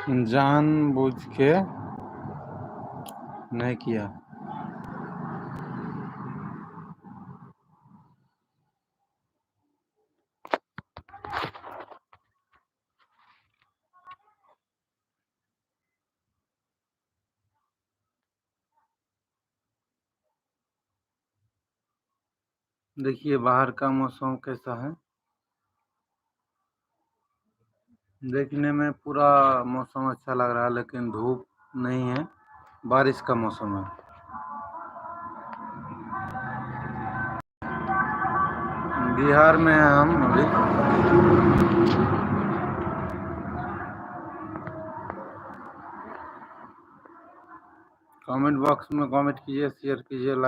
जानबूझ के नहीं किया। देखिए बाहर का मौसम कैसा है। देखने में पूरा मौसम अच्छा लग रहा है, लेकिन धूप नहीं है, बारिश का मौसम है। बिहार में हैं हम अभी। कमेंट बॉक्स में कमेंट कीजिए, शेयर कीजिए, लाइक